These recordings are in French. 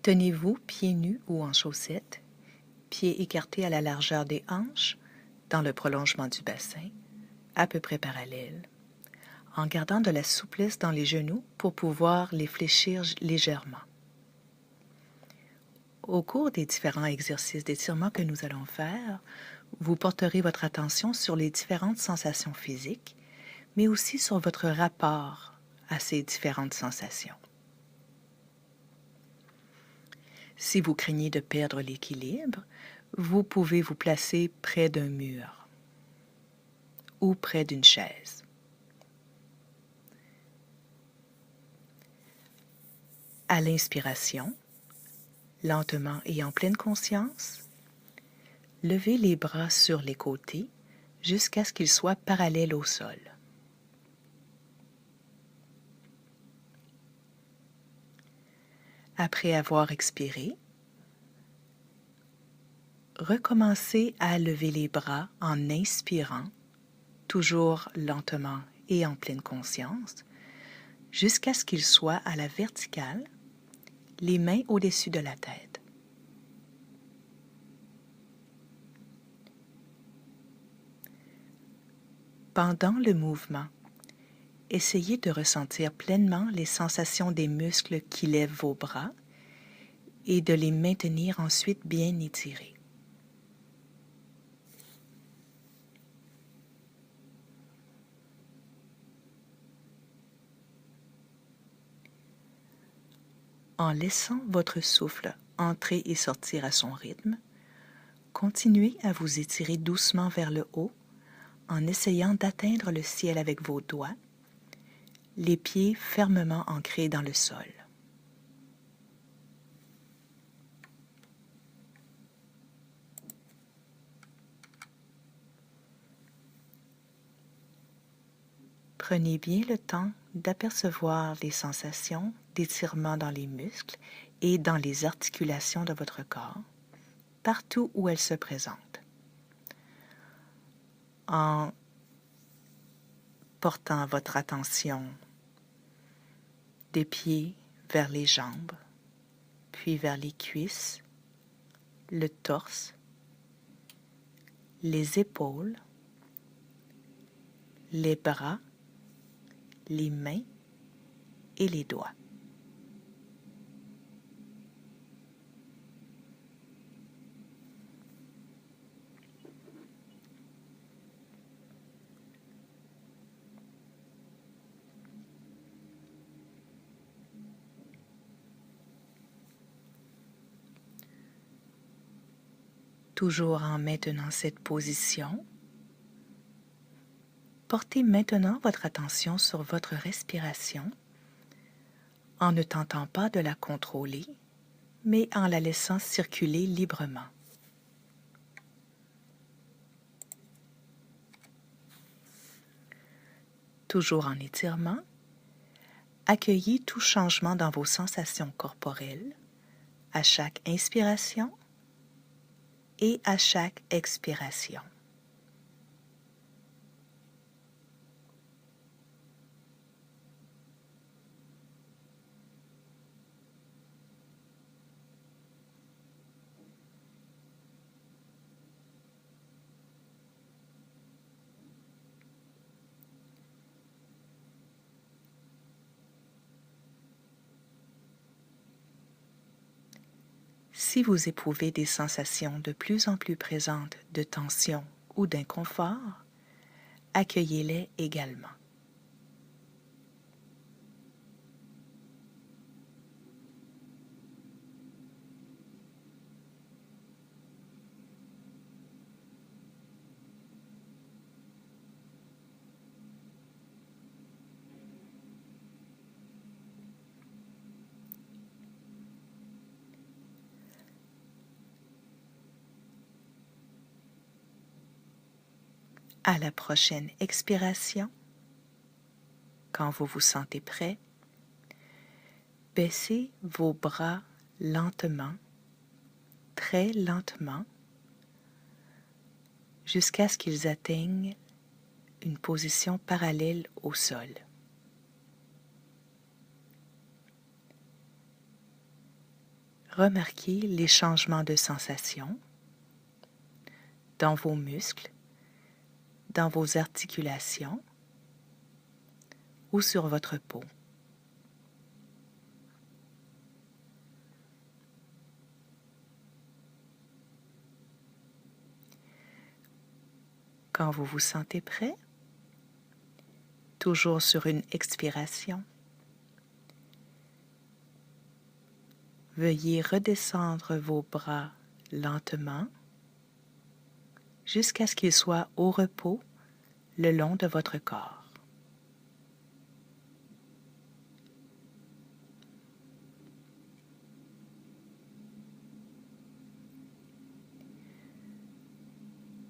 Tenez-vous pieds nus ou en chaussettes, pieds écartés à la largeur des hanches, dans le prolongement du bassin, à peu près parallèles, en gardant de la souplesse dans les genoux pour pouvoir les fléchir légèrement. Au cours des différents exercices d'étirement que nous allons faire, vous porterez votre attention sur les différentes sensations physiques, mais aussi sur votre rapport à ces différentes sensations. Si vous craignez de perdre l'équilibre, vous pouvez vous placer près d'un mur ou près d'une chaise. À l'inspiration, lentement et en pleine conscience, levez les bras sur les côtés jusqu'à ce qu'ils soient parallèles au sol. Après avoir expiré, recommencez à lever les bras en inspirant, toujours lentement et en pleine conscience, jusqu'à ce qu'ils soient à la verticale, les mains au-dessus de la tête. Pendant le mouvement, essayez de ressentir pleinement les sensations des muscles qui lèvent vos bras et de les maintenir ensuite bien étirés. En laissant votre souffle entrer et sortir à son rythme, continuez à vous étirer doucement vers le haut en essayant d'atteindre le ciel avec vos doigts, les pieds fermement ancrés dans le sol. Prenez bien le temps d'apercevoir les sensations d'étirement dans les muscles et dans les articulations de votre corps, partout où elles se présentent, en portant votre attention des pieds vers les jambes, puis vers les cuisses, le torse, les épaules, les bras, les mains et les doigts. Toujours en maintenant cette position, portez maintenant votre attention sur votre respiration en ne tentant pas de la contrôler, mais en la laissant circuler librement. Toujours en étirement, accueillez tout changement dans vos sensations corporelles à chaque inspiration et à chaque expiration. Si vous éprouvez des sensations de plus en plus présentes de tension ou d'inconfort, accueillez-les également. À la prochaine expiration, quand vous vous sentez prêt, baissez vos bras lentement, très lentement, jusqu'à ce qu'ils atteignent une position parallèle au sol. Remarquez les changements de sensation dans vos muscles, dans vos articulations ou sur votre peau. Quand vous vous sentez prêt, toujours sur une expiration, veuillez redescendre vos bras lentement jusqu'à ce qu'ils soient au repos le long de votre corps.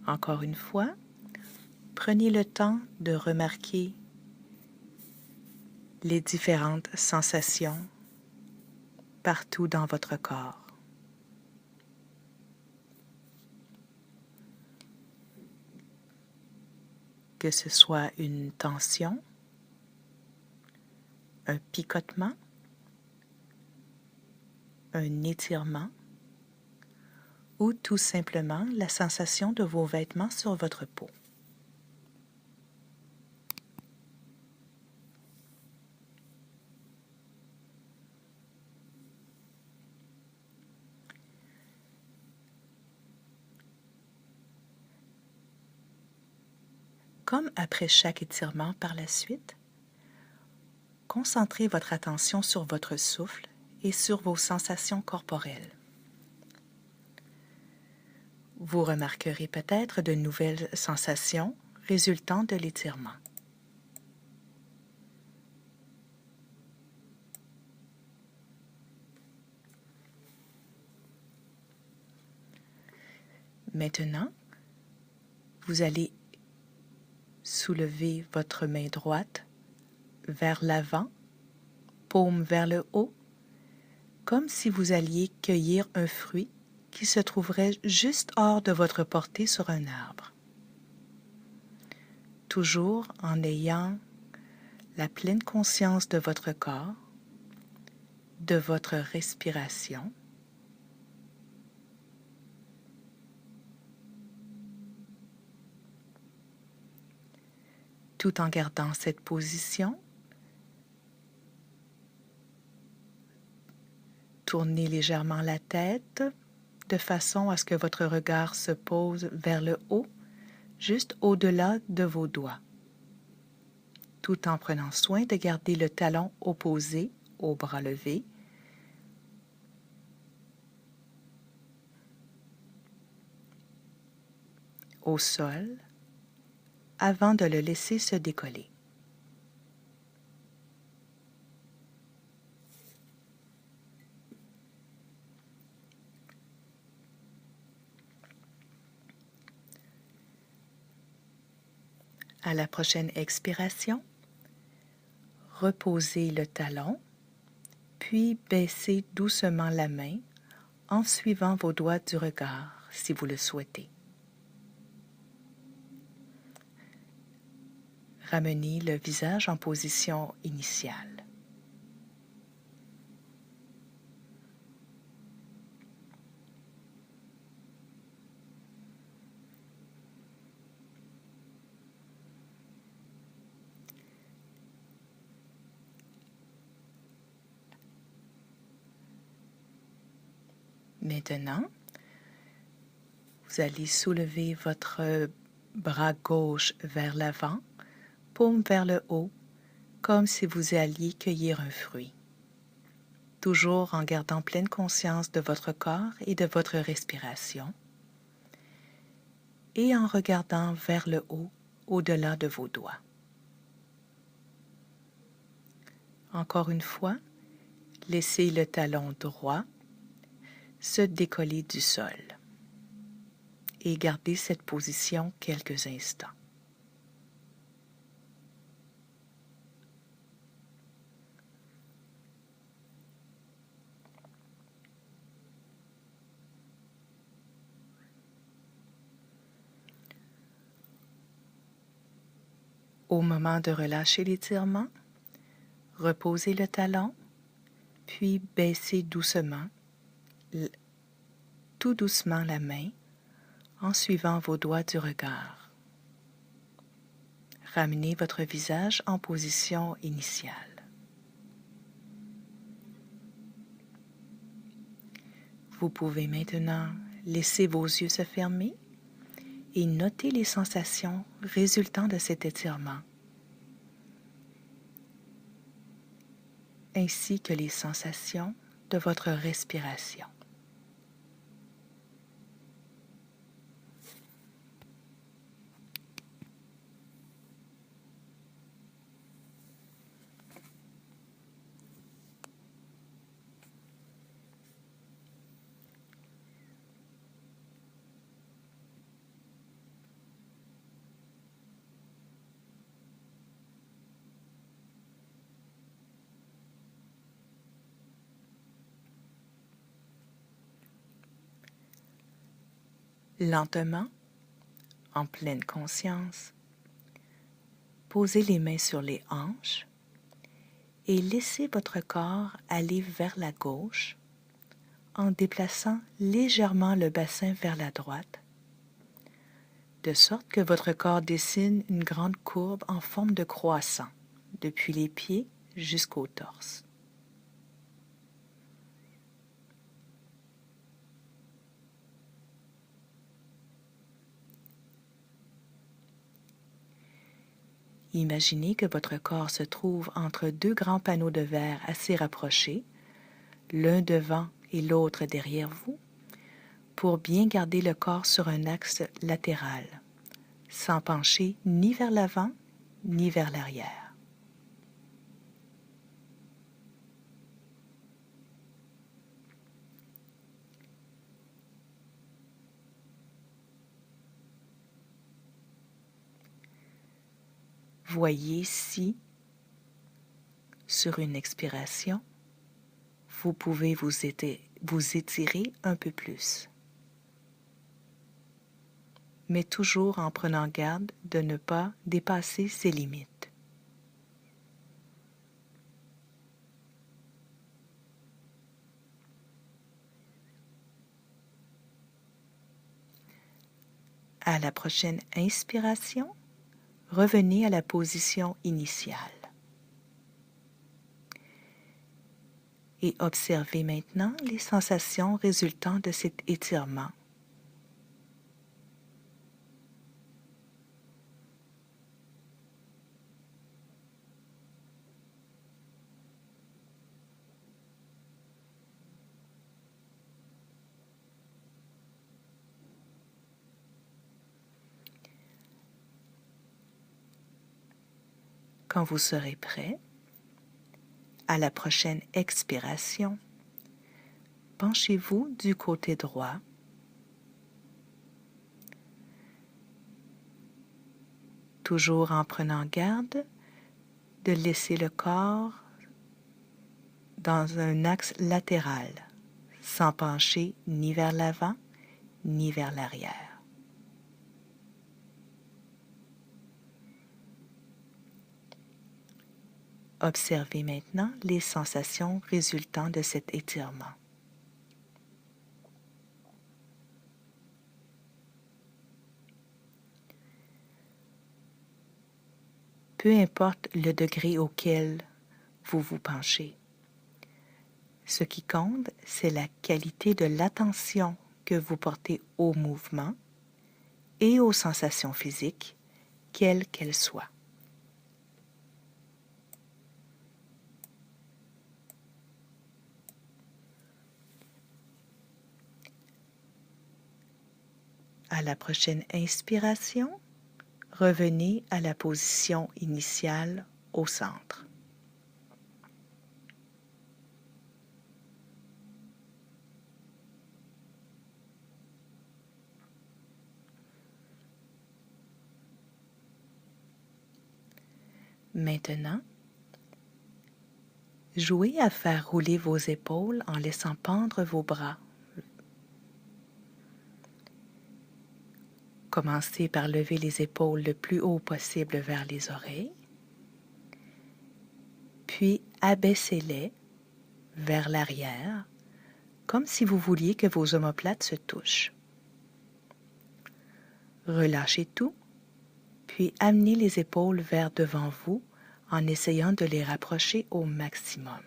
Encore une fois, prenez le temps de remarquer les différentes sensations partout dans votre corps. Que ce soit une tension, un picotement, un étirement ou tout simplement la sensation de vos vêtements sur votre peau. Comme après chaque étirement par la suite, concentrez votre attention sur votre souffle et sur vos sensations corporelles. Vous remarquerez peut-être de nouvelles sensations résultant de l'étirement. Maintenant, vous allez soulever votre main droite vers l'avant, paume vers le haut, comme si vous alliez cueillir un fruit qui se trouverait juste hors de votre portée sur un arbre. Toujours en ayant la pleine conscience de votre corps, de votre respiration, tout en gardant cette position. Tournez légèrement la tête de façon à ce que votre regard se pose vers le haut, juste au-delà de vos doigts, tout en prenant soin de garder le talon opposé au bras levé, au sol, avant de le laisser se décoller. À la prochaine expiration, reposez le talon, puis baissez doucement la main en suivant vos doigts du regard si vous le souhaitez. Ramenez le visage en position initiale. Maintenant, vous allez soulever votre bras gauche vers l'avant, paume vers le haut, comme si vous alliez cueillir un fruit. Toujours en gardant pleine conscience de votre corps et de votre respiration, et en regardant vers le haut, au-delà de vos doigts. Encore une fois, laissez le talon droit se décoller du sol et gardez cette position quelques instants. Au moment de relâcher l'étirement, reposez le talon, puis baissez doucement l- tout doucement la main en suivant vos doigts du regard. Ramenez votre visage en position initiale. Vous pouvez maintenant laisser vos yeux se fermer et noter les sensations résultant de cet étirement, ainsi que les sensations de votre respiration. Lentement, en pleine conscience, posez les mains sur les hanches et laissez votre corps aller vers la gauche en déplaçant légèrement le bassin vers la droite, de sorte que votre corps dessine une grande courbe en forme de croissant, depuis les pieds jusqu'au torse. Imaginez que votre corps se trouve entre deux grands panneaux de verre assez rapprochés, l'un devant et l'autre derrière vous, pour bien garder le corps sur un axe latéral, sans pencher ni vers l'avant ni vers l'arrière. Voyez si, sur une expiration, vous pouvez vous étirer un peu plus, mais toujours en prenant garde de ne pas dépasser ses limites. À la prochaine inspiration, revenez à la position initiale. Et observez maintenant les sensations résultant de cet étirement. Quand vous serez prêt, à la prochaine expiration, penchez-vous du côté droit. Toujours en prenant garde de laisser le corps dans un axe latéral, sans pencher ni vers l'avant ni vers l'arrière. Observez maintenant les sensations résultant de cet étirement. Peu importe le degré auquel vous vous penchez. Ce qui compte, c'est la qualité de l'attention que vous portez au mouvement et aux sensations physiques, quelles qu'elles soient. À la prochaine inspiration, revenez à la position initiale au centre. Maintenant, jouez à faire rouler vos épaules en laissant pendre vos bras. Commencez par lever les épaules le plus haut possible vers les oreilles, puis abaissez-les vers l'arrière comme si vous vouliez que vos omoplates se touchent. Relâchez tout, puis amenez les épaules vers devant vous en essayant de les rapprocher au maximum.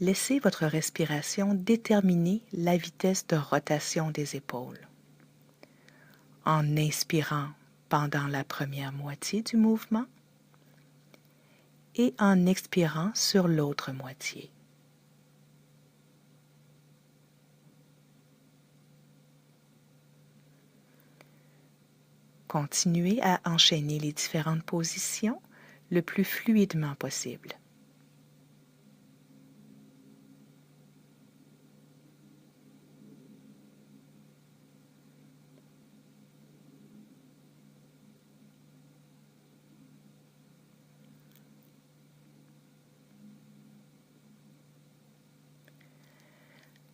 Laissez votre respiration déterminer la vitesse de rotation des épaules. En inspirant pendant la première moitié du mouvement et en expirant sur l'autre moitié. Continuez à enchaîner les différentes positions le plus fluidement possible.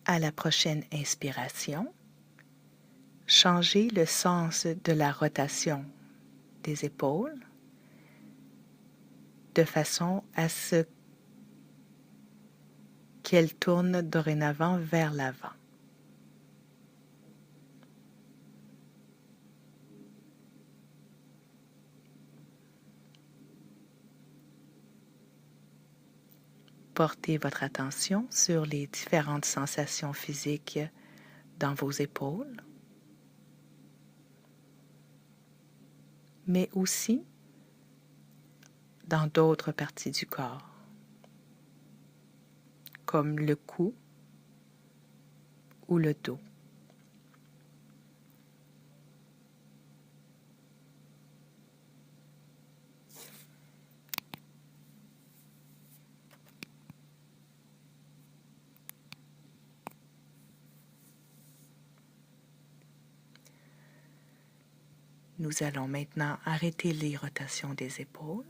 À la prochaine inspiration, changez le sens de la rotation des épaules de façon à ce qu'elles tournent dorénavant vers l'avant. Portez votre attention sur les différentes sensations physiques dans vos épaules, mais aussi dans d'autres parties du corps, comme le cou ou le dos. Nous allons maintenant arrêter les rotations des épaules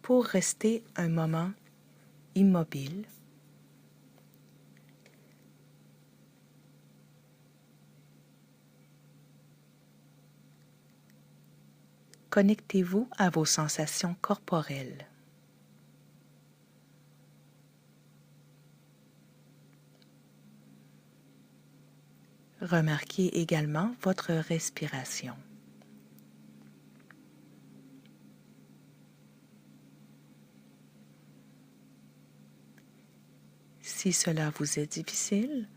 pour rester un moment immobile. Connectez-vous à vos sensations corporelles. Remarquez également votre respiration. Si cela vous est difficile,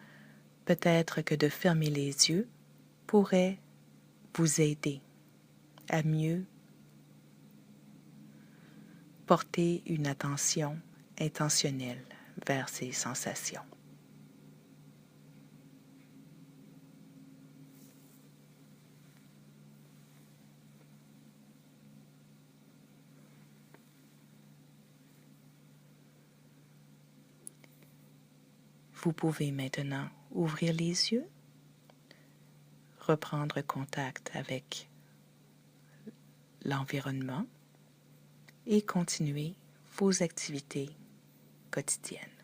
peut-être que de fermer les yeux pourrait vous aider à mieux porter une attention intentionnelle vers ces sensations. Vous pouvez maintenant ouvrir les yeux, reprendre contact avec l'environnement et continuer vos activités quotidiennes.